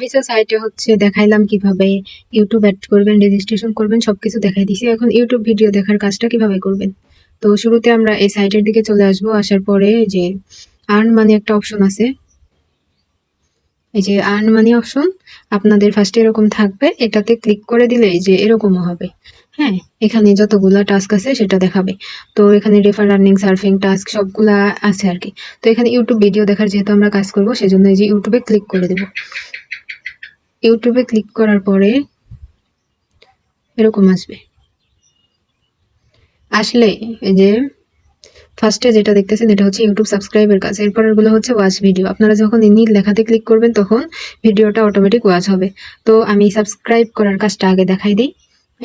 Visa সাইটে হচ্ছে দেখাইলাম কিভাবে ইউটিউব অ্যাড করবেন, রেজিস্ট্রেশন করবেন, সবকিছু দেখাই দিছি। এখন ইউটিউব ভিডিও দেখার কাজটা কিভাবে করবেন। তো শুরুতে আমরা এই সাইটের দিকে চলে আসবো। আসার পরে যে আর্ন মানি একটা অপশন আছে, এই যে আর্ন মানি অপশন আপনাদের ফার্স্টে এরকম থাকবে, এটাতে ক্লিক করে দিলে যে এরকমও হবে। হ্যাঁ, এখানে যতগুলা টাস্ক আছে সেটা দেখাবে। তো এখানে রেফার, আর্নিং, সার্ফিং টাস্ক সবগুলা আছে আর কি। তো এখানে ইউটিউব ভিডিও দেখার যেহেতু আমরা কাজ করবো, সেজন্য এই যে ইউটিউবে ক্লিক করে দেব। ইউটিউবে ক্লিক করার পরে এরকম আসবে। আসলে এই যে ফার্স্টে যেটা দেখতেছেন এটা হচ্ছে ইউটিউব সাবস্ক্রাইবের কাজ। এরপরের গুলো হচ্ছে ওয়াচ ভিডিও। আপনারা যখন এই নীল লেখাতে ক্লিক করবেন তখন ভিডিওটা অটোমেটিক ওয়াচ হবে। তো আমি সাবস্ক্রাইব করার কাজটা আগে দেখাই দিই।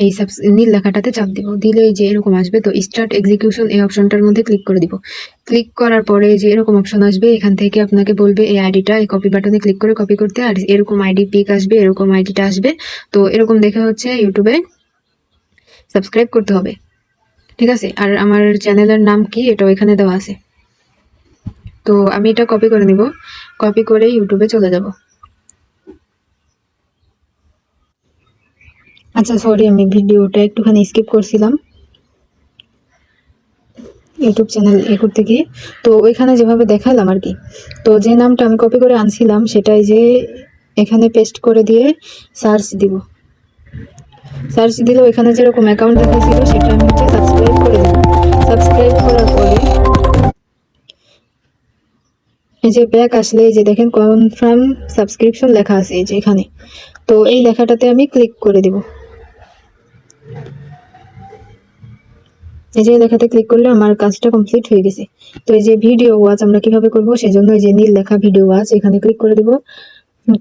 এই নীল লেখাটাতে চাপ দিব, দিলে যে এরকম আসবে। তো স্টার্ট এক্সিকিউশন এই অপশনটার মধ্যে ক্লিক করে দিব। ক্লিক করার পরে যে এরকম অপশন আসবে, এখান থেকে আপনাকে বলবে এই আইডিটা এই কপি বাটনে ক্লিক করে কপি করতে, আর এরকম আইডি পিক আসবে, এরকম আইডিটা আসবে। তো এরকম দেখে হচ্ছে ইউটিউবে সাবস্ক্রাইব করতে হবে, ঠিক আছে। আর আমার চ্যানেলের নাম কি এটাও এখানে দেওয়া আছে। তো আমি এটা কপি করে নিব, কপি করে ইউটিউবে চলে যাব। আচ্ছা সরি, আমি ভিডিওটা একটুখানি স্কিপ করছিলাম ইউটিউব চ্যানেল করতে গিয়ে। তো ওইখানে যেভাবে দেখালাম আর কি, তো যে নামটা আমি কপি করে আনছিলাম সেটাই যে এখানে পেস্ট করে দিয়ে সার্চ দিব। সার্চ দিলে ওইখানে যেরকম অ্যাকাউন্ট দেখাচ্ছিল সেটা আমি হচ্ছে সাবস্ক্রাইব করে দেব। সাবস্ক্রাইব করার পরে এই যে ব্যাক আসলে এই যে দেখেন কনফার্ম সাবস্ক্রিপশন লেখা আছে এই যে এখানে। তো এই লেখাটাতে আমি ক্লিক করে দিব। এই যে লেখাতে ক্লিক করলে আমার কাজটা কমপ্লিট হয়ে গেছে। তো এই যে ভিডিও ওয়াচ আমরা কিভাবে করব, সেজন্য এই যে নীল লেখা ভিডিও ওয়াচ এখানে ক্লিক করে দেব।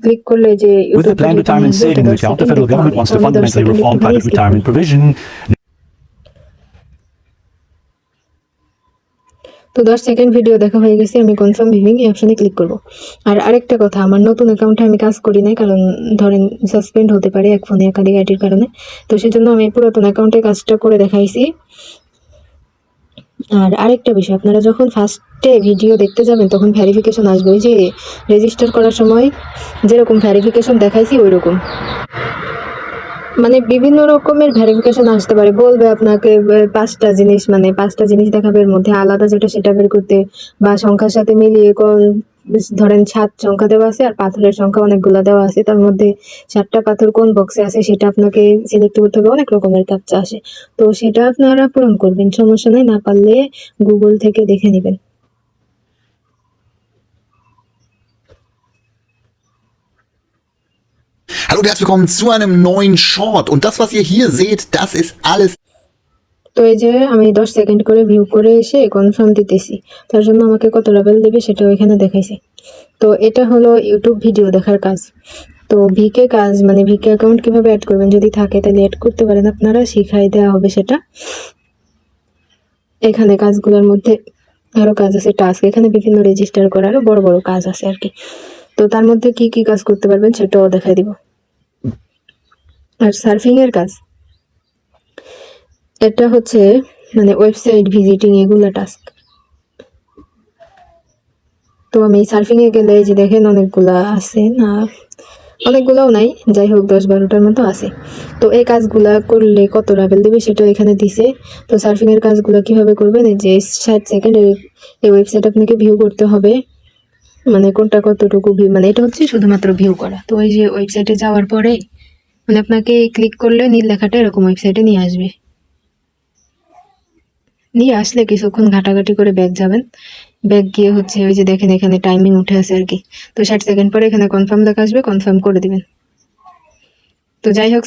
ক্লিক করলে যে With the planned retirement savings account, the federal government wants to fundamentally reform private retirement provision. তো 10 সেকেন্ড ভিডিও দেখা হয়ে গেছে, আমি কনফার্ম ভিউইং এই অপশনে ক্লিক করব। আর আরেকটা কথা, আমার নতুন অ্যাকাউন্টে আমি কাজ করি না, কারণ ধরেন সাসপেন্ড হতে পারে এক ফোনে একাধিক আইডির কারণে। তো সেজন্য আমি পুরাতন অ্যাকাউন্টে কাজটা করে দেখাইছি। আর আরেকটা বিষয়, আপনারা যখন ফার্স্টে ভিডিও দেখতে যাবেন তখন ভেরিফিকেশন আসবে। ওই যে রেজিস্টার করার সময় যেরকম ভেরিফিকেশন দেখাইছি ওই রকম, মানে বিভিন্ন রকমের ভেরিফিকেশন আসতে পারে। বলবে আপনাকে 5টা জিনিস, মানে 5টা জিনিস দেখাবে, এর মধ্যে আলাদা যেটা সেটা বের করতে, বা সংখ্যার সাথে মিলিয়ে ধরেন 7 সংখ্যা দেওয়া আছে আর পাথরের সংখ্যা অনেকগুলো দেওয়া আছে, তার মধ্যে 7টা পাথর কোন বক্সে আছে সেটা আপনাকে সিলেক্ট করতে হবে। অনেক রকমের ক্যাপচা আসে, তো সেটা আপনারা পূরণ করবেন, সমস্যা নেই। না পারলে গুগল থেকে দেখে নেবেন। Hallo und herzlich willkommen zu einem neuen Short. Und das, was ihr hier seht, das ist alles. তো এই যে আমি 10 সেকেন্ড করে ভিউ করে এসে কনফার্ম দিতেছি, তার জন্য আমাকে কত লেভেল দেবে সেটাও এখানে দেখাইছে। তো এটা হলো ইউটিউব ভিডিও দেখার কাজ। তো ভিকে কাজ, মানে ভিকে অ্যাকাউন্ট কিভাবে অ্যাড করবেন, যদি থাকে তাহলে অ্যাড করতে পারেন, আপনারা শিখাই দেওয়া হবে সেটা। এখানে কাজগুলোর মধ্যে আরো কাজ আছে, টাস্ক, এখানে বিভিন্ন রেজিস্টার করা আরো বড় বড় কাজ আছে আর কি। তো তার মধ্যে কি কি কাজ করতে পারবেন সেটাও দেখাই দিব। আর সার্ফিং এর কাজ, এটা হচ্ছে মানে ওয়েবসাইট ভিজিটিং, এগুলা টাস্ক। তো আমি সার্ফিং এ গেলে যে দেখেন অনেকগুলা আছে, না অনেকগুলাও নাই, যাই হোক 10-12টার মতো আছে। তো এই কাজগুলা করলে কত লেভেল দেবে সেটাও এখানে দিছে। তো সার্ফিং এর কাজগুলো কিভাবে করবেন, এই যে 60 সেকেন্ড এই ওয়েবসাইট আপনাকে ভিউ করতে হবে, মানে কোনটা কতটুকু ভিউ, মানে এটা হচ্ছে শুধুমাত্র ভিউ করা। তো এই যে ওয়েবসাইটে যাওয়ার পরে মানে আপনাকে ক্লিক করলে নীল লেখাটা এরকম ওয়েবসাইটে নিয়ে আসবে। নিয়ে আসলে কিছুক্ষণ ঘাটাঘাটি করে ব্যাক যাবেন, ব্যাক গিয়ে হচ্ছে ওই যে দেখেন এখানে টাইমিং উঠে আছে আর কি। তো 60 সেকেন্ড পরে এখানে কনফার্ম লেখা আসবে, কনফার্ম করে দিবেন। তো যাই হোক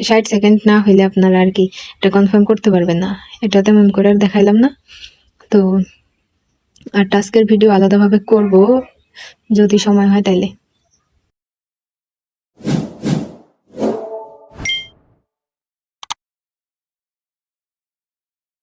60 সেকেন্ড না হইলে আপনারা আর কি এটা কনফার্ম করতে পারবেন না, এটা তেমন করে আর দেখাইলাম না। তো আর টাস্কের ভিডিও আলাদাভাবে করব যদি সময় হয় তাইলে।